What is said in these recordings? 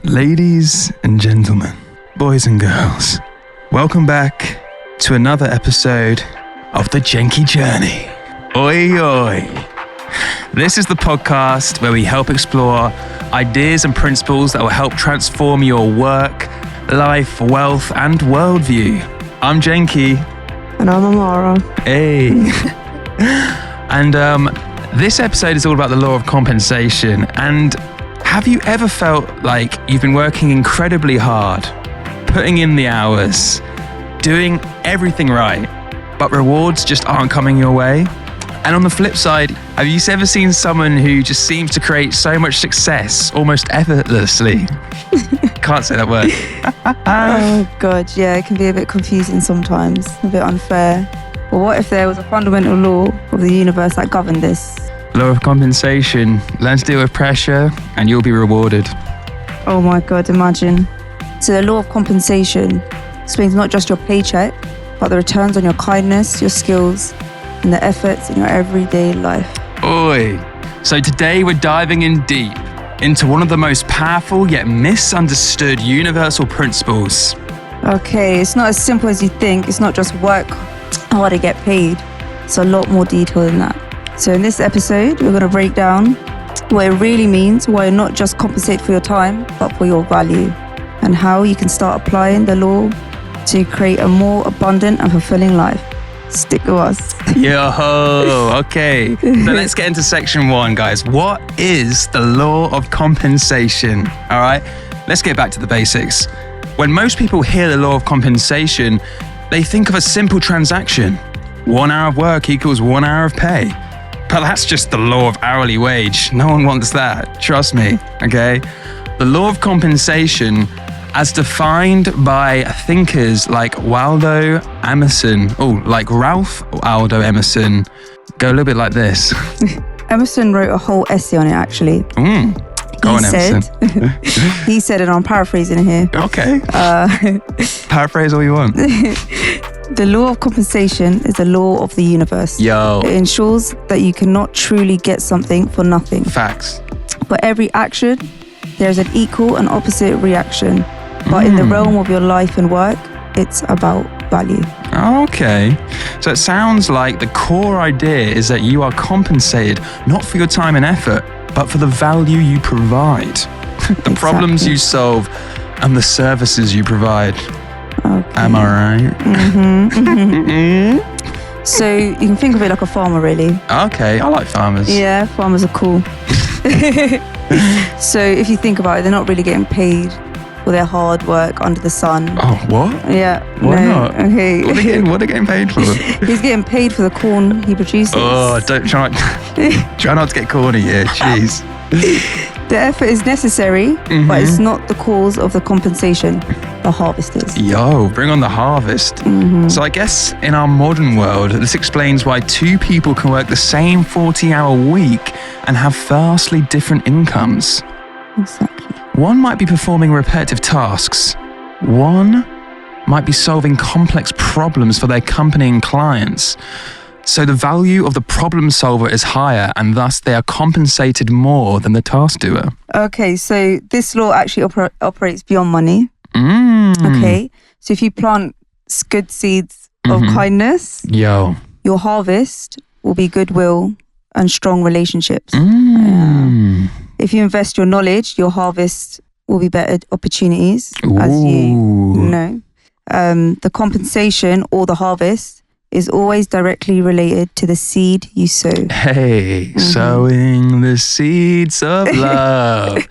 Ladies and gentlemen, boys and girls, welcome back to another episode of the Jenkii Journey. Oi, oi. This is the podcast where we help explore ideas and principles that will help transform your work, life, wealth, and worldview. I'm Jenkii. And I'm AMMAARAH. Hey. And this episode is all about the law of compensation. And have you ever felt like you've been working incredibly hard, putting in the hours, doing everything right, but rewards just aren't coming your way? And on the flip side, have you ever seen someone who just seems to create so much success almost effortlessly? Can't say that word. Oh God, yeah, it can be a bit confusing sometimes, a bit unfair. But what if there was a fundamental law of the universe that governed this? Law of compensation. Learn to deal with pressure and you'll be rewarded. Oh my God, imagine. So the law of compensation explains not just your paycheck, but the returns on your kindness, your skills, and the efforts in your everyday life. Oi. So today we're diving in deep into one of the most powerful yet misunderstood universal principles. Okay, it's not as simple as you think. It's not just work hard to get paid. It's a lot more detail than that. So in this episode, we're going to break down what it really means, why you're not just compensated for your time, but for your value, and how you can start applying the law to create a more abundant and fulfilling life. Stick with us. Yo, okay. So let's get into section 1, guys. What is the law of compensation? All right, let's get back to the basics. When most people hear the law of compensation, they think of a simple transaction. 1 hour of work equals 1 hour of pay. But that's just the law of hourly wage. No one wants that. Trust me, okay? The law of compensation, as defined by thinkers like Waldo Emerson, like Ralph Waldo Emerson, go a little bit like this. Emerson wrote a whole essay on it, actually. Go on, Emerson. He said, and I'm paraphrasing here. Okay. Paraphrase all you want. The law of compensation is the law of the universe. Yo. It ensures that you cannot truly get something for nothing. Facts. For every action, there's an equal and opposite reaction. But in the realm of your life and work, it's about value. Okay. So it sounds like the core idea is that you are compensated not for your time and effort, but for the value you provide, the problems you solve, and the services you provide. Okay. Am I right? So you can think of it like a farmer, really. Okay, I like farmers. Yeah, farmers are cool. So if you think about it, they're not really getting paid for their hard work under the sun. Oh, what? Yeah. Why not? Okay. What are they getting paid for? He's getting paid for the corn he produces. Oh, don't try not to get corny here. Jeez. The effort is necessary, but it's not the cause of the compensation. The harvest is. Yo, bring on the harvest. So I guess in our modern world, this explains why two people can work the same 40-hour week and have vastly different incomes. Exactly. One might be performing repetitive tasks. One might be solving complex problems for their company and clients. So the value of the problem solver is higher, and thus they are compensated more than the task doer. Okay, so this law actually operates beyond money. Okay, so if you plant good seeds of kindness, your harvest will be goodwill and strong relationships. Yeah. If you invest your knowledge, your harvest will be better opportunities, as you know. The compensation or the harvest is always directly related to the seed you sow. Hey, sowing the seeds of love.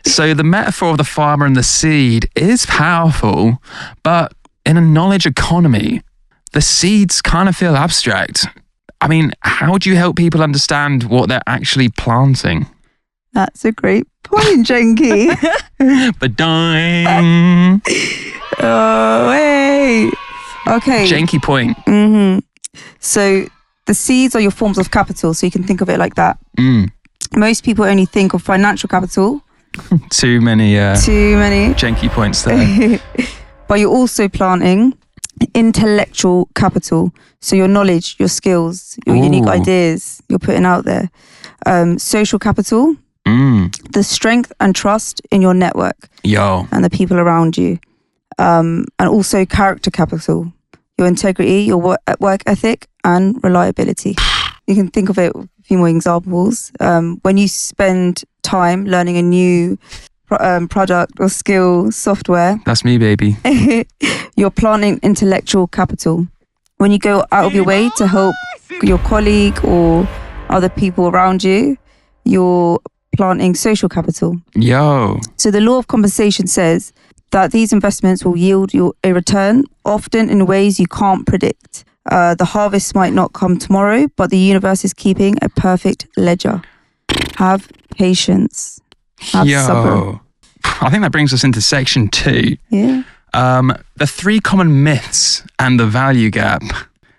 So the metaphor of the farmer and the seed is powerful, but in a knowledge economy, the seeds kind of feel abstract. I mean, how do you help people understand what they're actually planting? That's a great point, Jenkii. Ba-ding. Oh, hey. Okay. Jenkii point. So the seeds are your forms of capital, so you can think of it like that. Most people only think of financial capital. Too many Jenkii points there. But you're also planting intellectual capital. So your knowledge, your skills, your unique ideas you're putting out there. Social capital, The strength and trust in your network. And the people around you. And also character capital. Your integrity, your work ethic, and reliability. You can think of it with a few more examples. When you spend time learning a new product or skill, software. That's me, baby. You're planting intellectual capital. When you go out of your way to help your colleague or other people around you, you're planting social capital. So the law of compensation says that these investments will yield you a return, often in ways you can't predict. The harvest might not come tomorrow, but the universe is keeping a perfect ledger. Have patience. Have sabr. I think that brings us into section 2. The 3 common myths and the value gap.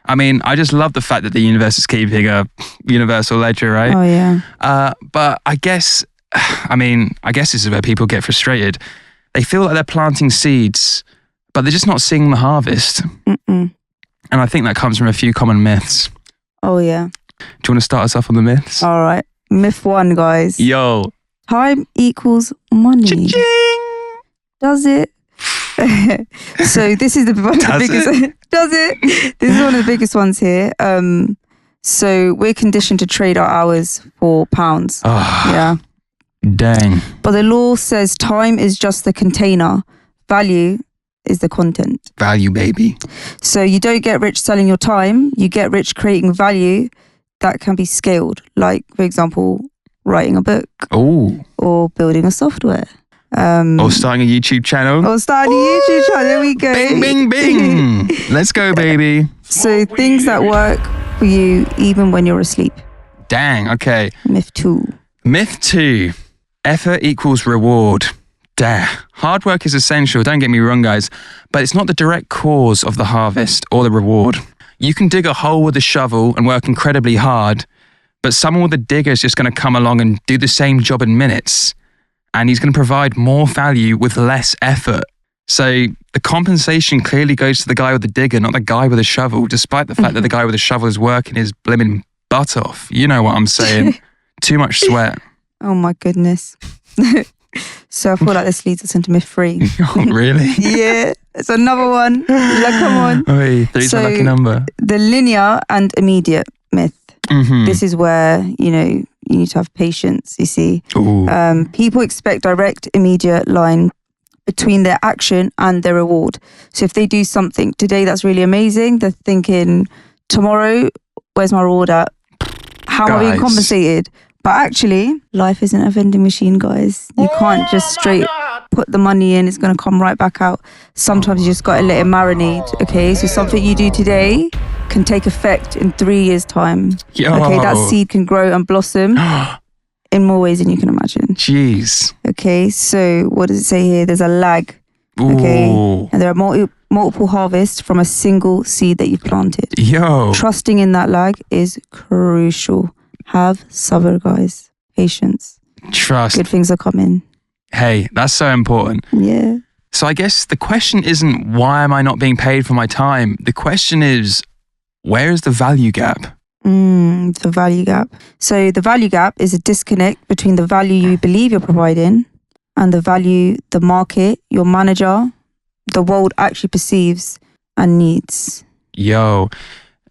I mean, I just love the fact that the universe is keeping a universal ledger, right? Oh, yeah. But I guess this is where people get frustrated. They feel like they're planting seeds, but they're just not seeing the harvest. And I think that comes from a few common myths. Oh, yeah. Do you want to start us off on the myths? All right. Myth 1, guys. Time equals money. Cha-ching! Does it? So this is one of the biggest. Does it? This is one of the biggest ones here. So we're conditioned to trade our hours for pounds. Yeah. Dang. But the law says time is just the container. Value is the content. Value, baby. So you don't get rich selling your time. You get rich creating value that can be scaled. Like, for example, writing a book. Or building a software. Or starting a YouTube channel. There we go. Bing, bing, bing. Let's go, baby. So things that work for you even when you're asleep. Dang, okay. Myth 2. Myth 2. Effort equals reward. Hard work is essential, don't get me wrong, guys, but it's not the direct cause of the harvest or the reward. You can dig a hole with a shovel and work incredibly hard, but someone with a digger is just going to come along and do the same job in minutes. And he's going to provide more value with less effort. So the compensation clearly goes to the guy with the digger, not the guy with a shovel, despite the fact that the guy with the shovel is working his blimmin' butt off. You know what I'm saying? Too much sweat. Oh my goodness. So I feel like this leads us into myth 3. Oh, really? Yeah. It's another one. Come on. Oi, 3's a lucky number. The linear and immediate myth. This is where, you need to have patience, you see. People expect direct, immediate line between their action and their reward. So if they do something today that's really amazing, they're thinking, tomorrow, where's my reward at? How am I being compensated? But actually, life isn't a vending machine, guys. You can't just straight put the money in. It's going to come right back out. Sometimes you just got to let it marinate, okay? So something you do today can take effect in 3 years' time. Okay, that seed can grow and blossom in more ways than you can imagine. Jeez. Okay, so what does it say here? There's a lag. Okay, and there are multiple harvests from a single seed that you planted. Trusting in that lag is crucial. Have sabr, guys. Patience. Trust. Good things are coming. Hey, that's so important. Yeah. So I guess the question isn't why am I not being paid for my time? The question is, where is the value gap? The value gap. So the value gap is a disconnect between the value you believe you're providing and the value the market, your manager, the world actually perceives and needs.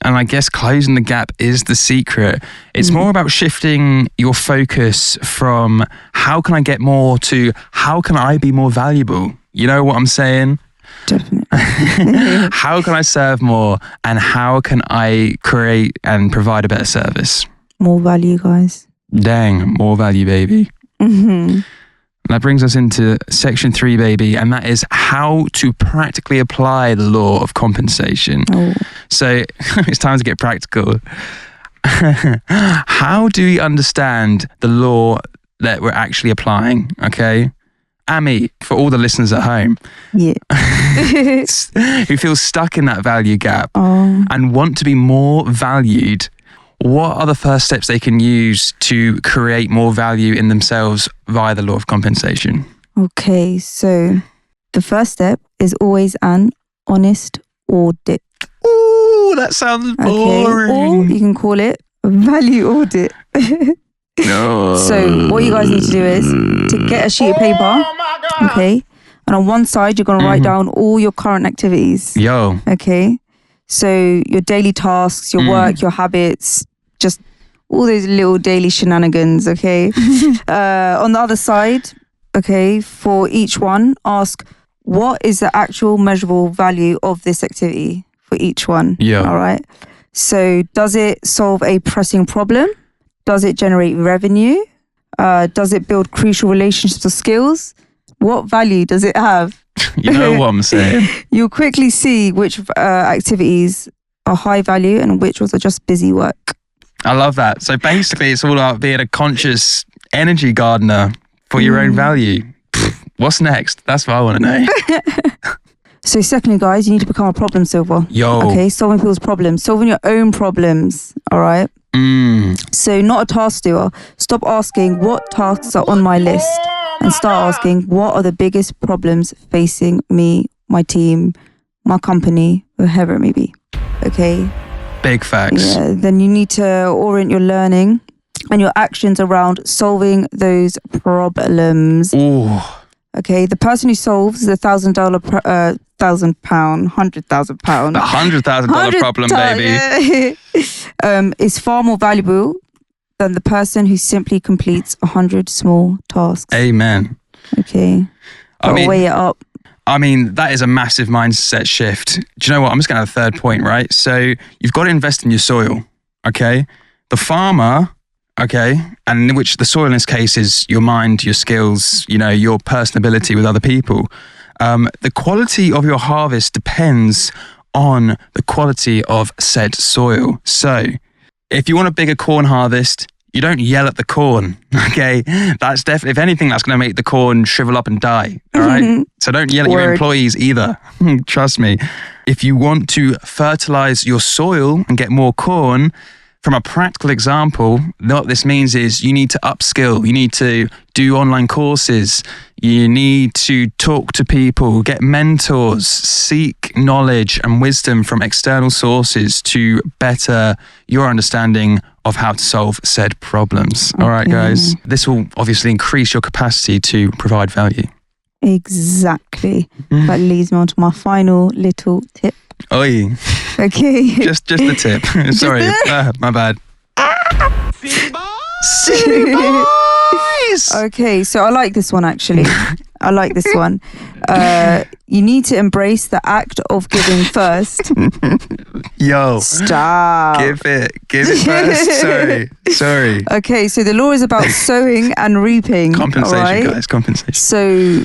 And I guess closing the gap is the secret. It's more about shifting your focus from how can I get more to how can I be more valuable? You know what I'm saying? Definitely. How can I serve more and how can I create and provide a better service? More value, guys. Dang, more value, baby. That brings us into section 3, baby, and that is how to practically apply the law of compensation. So it's time to get practical. How do we understand the law that we're actually applying? Okay. Ammi, for all the listeners at home, who feel stuck in that value gap and want to be more valued, what are the first steps they can use to create more value in themselves via the law of compensation? Okay, so the first step is always an honest audit. Ooh, that sounds boring. Or you can call it a value audit. No. So what you guys need to do is to get a sheet of paper, okay? And on one side, you're going to write down all your current activities. Yo. Okay? So your daily tasks, your work, your habits, just all those little daily shenanigans, okay? On the other side, okay, for each one, ask what is the actual measurable value of this activity for each one. Yeah. All right? So does it solve a pressing problem? Does it generate revenue? Does it build crucial relationships or skills? What value does it have? You know what I'm saying? You'll quickly see which activities are high value and which ones are just busy work. I love that. So basically, it's all about being a conscious energy gardener for your own value. What's next? That's what I want to know. So secondly, guys, you need to become a problem solver. Yo. Okay, solving people's problems, solving your own problems, all right? So not a task doer. Stop asking what tasks are on my list and start asking what are the biggest problems facing me, my team, my company, whoever it may be. Okay? Big facts. Yeah, then you need to orient your learning and your actions around solving those problems. Ooh. Okay, the person who solves the £1,000, £1,000, £100,000. The $100,000 problem, baby. Is far more valuable than the person who simply completes 100 small tasks. Amen. Okay. Weigh it up. I mean, that is a massive mindset shift. Do you know what? I'm just going to have a third point, right? So you've got to invest in your soil, okay? The farmer, okay, and in which the soil in this case is your mind, your skills, you know, your personability with other people. The quality of your harvest depends on the quality of said soil. So if you want a bigger corn harvest, you don't yell at the corn, okay? That's definitely, if anything, that's going to make the corn shrivel up and die, all right? So don't yell at your employees either. Trust me. If you want to fertilize your soil and get more corn, from a practical example, what this means is you need to upskill, you need to do online courses, you need to talk to people, get mentors, seek knowledge and wisdom from external sources to better your understanding of how to solve said problems. All right, guys. This will obviously increase your capacity to provide value. Exactly. That leads me on to my final little tip. Oi. Okay. Just the tip. Sorry. My bad. City boys! Okay, so I like this one actually. I like this one. You need to embrace the act of giving first. Yo. Stop. Give it first. Sorry. Okay, so the law is about sowing and reaping. Compensation, right? guys, compensation. So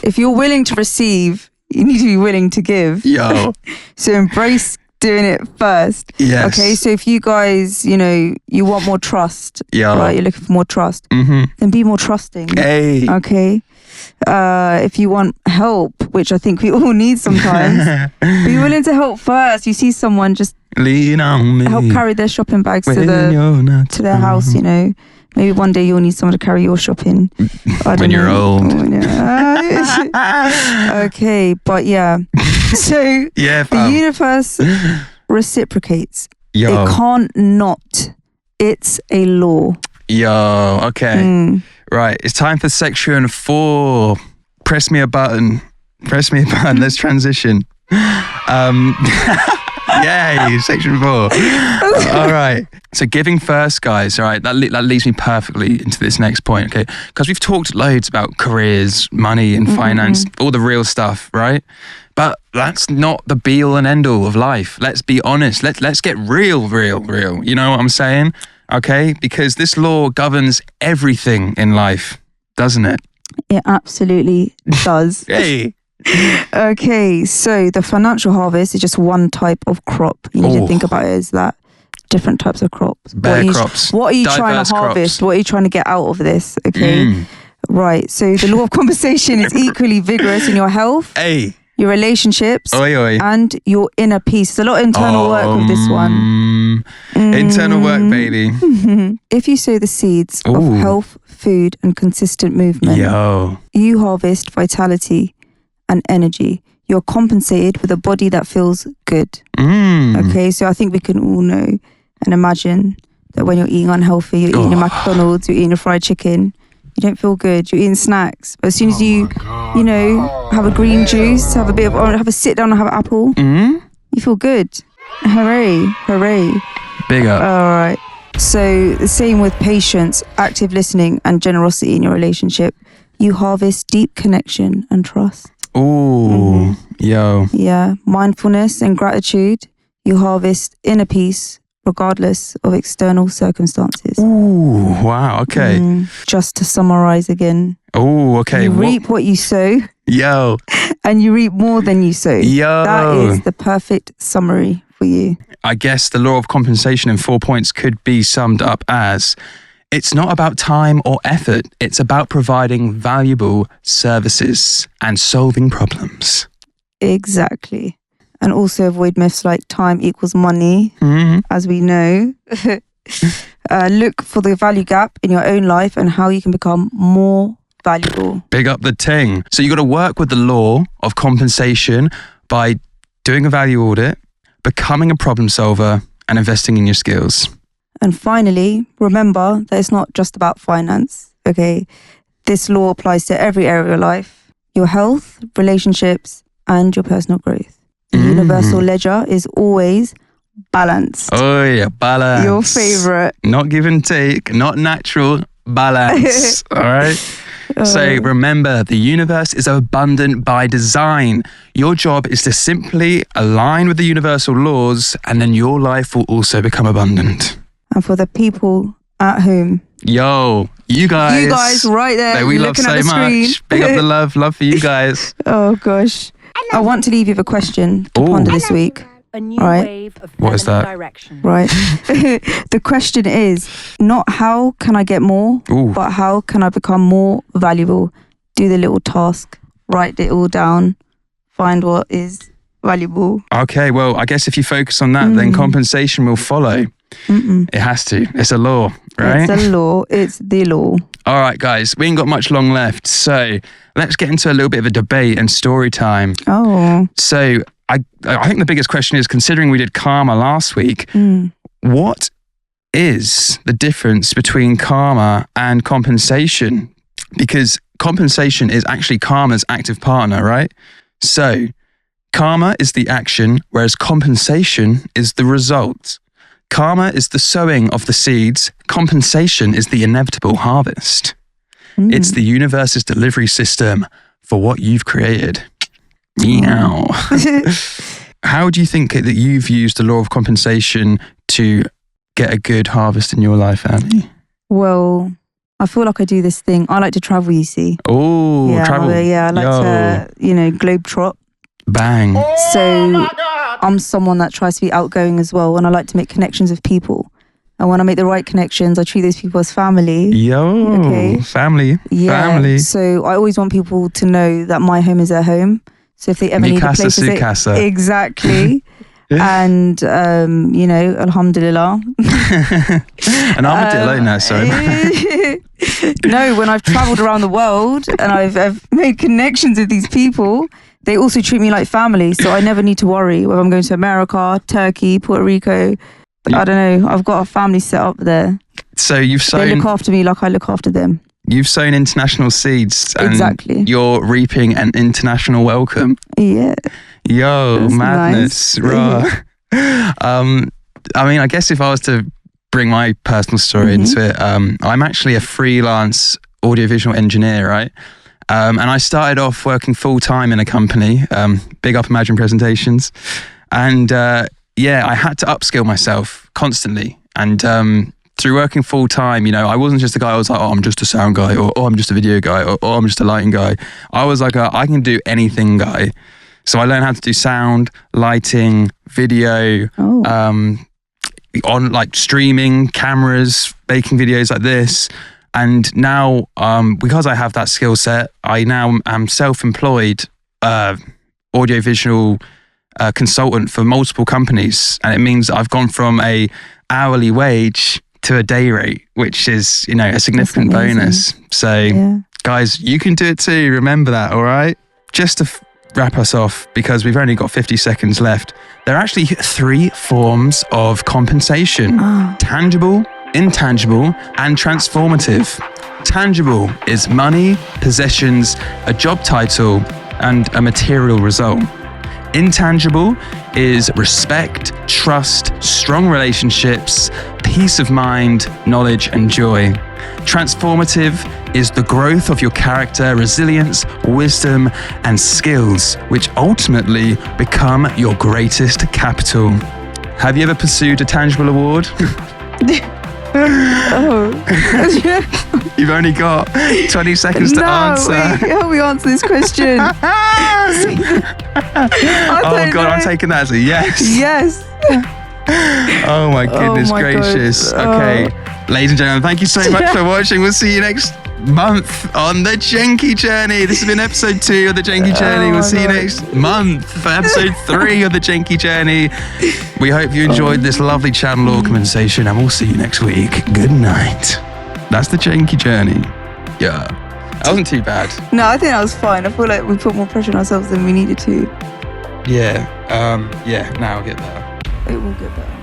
if you're willing to receive, you need to be willing to give. Yo. So embrace doing it first. Yes. Okay, so if you guys, you know, you want more trust, right? You're looking for more trust, then be more trusting. Hey. Okay. If you want help, which I think we all need sometimes, be willing to help first. You see someone, just lean on me. Help carry their shopping bags to their house, you know. Maybe one day you'll need someone to carry your shopping. When you're old. Okay, but yeah. So the universe reciprocates. Yo. It can't not. It's a law. Yo, okay. Right, it's time for section 4. Press me a button. Let's transition. Yay, section 4. All right. So giving first, guys. All right, that leads me perfectly into this next point, okay? Because we've talked loads about careers, money and finance, all the real stuff, right? But that's not the be all and end all of life. Let's be honest. Let's get real. You know what I'm saying? Okay? Because this law governs everything in life, doesn't it? It absolutely does. Hey. Okay, so the financial harvest is just one type of crop. You need to think about it as that. Different types of crops. Crops. What are you trying to harvest? Crops. What are you trying to get out of this? Okay. Right. So the law of compensation is equally vigorous in your health, your relationships, and your inner peace. There's a lot of internal work with this one. Internal work, baby. If you sow the seeds of health, food, and consistent movement, you harvest vitality and energy. You're compensated with a body that feels good. Okay, so I think we can all know and imagine that when you're eating unhealthy, you're eating a McDonald's, you're eating a fried chicken, you don't feel good. You're eating snacks. But as soon as you have a green juice, have a bit of orange, have a sit down and have an apple, you feel good. Hooray, hooray. Big up. All right. So the same with patience, active listening and generosity in your relationship. You harvest deep connection and trust. Ooh, yo. Yeah. Mindfulness and gratitude. You harvest inner peace regardless of external circumstances. Ooh, wow, okay. Just to summarize again. Ooh, okay. You reap what you sow. Yo. And you reap more than you sow. Yo. That is the perfect summary for you. I guess the law of compensation in 4 points could be summed up as, it's not about time or effort. It's about providing valuable services and solving problems. Exactly. And also avoid myths like time equals money, as we know. Look for the value gap in your own life and how you can become more valuable. Big up the ting. So you got to work with the law of compensation by doing a value audit, becoming a problem solver, and investing in your skills. And finally, remember that it's not just about finance, okay? This law applies to every area of your life, your health, relationships, and your personal growth. The universal ledger is always balanced. Oh yeah, balance. Your favorite. Not give and take, not natural, balance. All right? So remember, the universe is abundant by design. Your job is to simply align with the universal laws, and then your life will also become abundant. And for the people at home. Yo, you guys right there. that we love so much. Big up the love for you guys. Oh gosh. I want to leave you with a question to ponder this week. A new wave of what is that? direction. Right. The question is not how can I get more, but how can I become more valuable? Do the little task, write it all down, find what is valuable. Okay, well, I guess if you focus on that, then compensation will follow. It has to. It's a law, right? It's a law. It's the law. All right, guys, we ain't got much long left. So let's get into a little bit of a debate and story time. Oh. So I think the biggest question is, considering we did karma last week, what is the difference between karma and compensation? Because compensation is actually karma's active partner, right? So karma is the action, whereas compensation is the result. Karma is the sowing of the seeds. Compensation is the inevitable harvest. It's the universe's delivery system for what you've created. Meow. How do you think that you've used the law of compensation to get a good harvest in your life, Annie? Well, I feel like I do this thing. I like to travel, you see. Oh, yeah, travel. Yeah, I like to, globetrot. Bang. So I'm someone that tries to be outgoing as well, and I like to make connections with people. And when I make the right connections, I treat those people as family. Family. Yeah. Family. So I always want people to know that my home is their home. So if they ever need a place to stay, exactly. And alhamdulillah. An armadillo, no, sorry. No, when I've travelled around the world and I've made connections with these people, they also treat me like family. So I never need to worry whether I'm going to America, Turkey, Puerto Rico. I don't know. I've got a family set up there. So they look after me like I look after them. You've sown international seeds. And exactly. You're reaping an international welcome. Yeah. Yo, that's madness. Nice. I mean, I guess if I was to bring my personal story into it, I'm actually a freelance audiovisual engineer, right? And I started off working full-time in a company, big up Imagine Presentations. And I had to upskill myself constantly. And through working full-time, I wasn't just a guy who was like, oh, I'm just a sound guy, or oh, I'm just a video guy, or oh, I'm just a lighting guy. I was like, I can do anything guy. So I learned how to do sound, lighting, video, on like streaming, cameras, making videos like this. And now, because I have that skill set, I now am self-employed audiovisual consultant for multiple companies. And it means I've gone from a hourly wage to a day rate, which is, a significant bonus. So guys, you can do it too. Remember that, all right? Just to wrap us off, because we've only got 50 seconds left. there are actually 3 forms of compensation: tangible, intangible, and transformative. Tangible is money, possessions, a job title, and a material result. Intangible is respect, trust, strong relationships, peace of mind, knowledge, and joy. Transformative is the growth of your character, resilience, wisdom, and skills, which ultimately become your greatest capital. Have you ever pursued a tangible award? You've only got 20 seconds to answer. Help me answer this question. Oh God, I'm taking that as a yes. Yes. Oh my goodness gracious. Okay, ladies and gentlemen, thank you so much for watching. We'll see you next month on the Jenkii journey. This has been episode 2 of the Jenkii journey. We'll see you next month for episode 3 of the Jenkii journey. We hope you enjoyed this lovely channel organization, and we'll see you next week. Good night. That's the Jenkii journey. Yeah, that wasn't too bad. No, I think that was fine. I feel like we put more pressure on ourselves than we needed to. Yeah, now I'll get better. It will get better.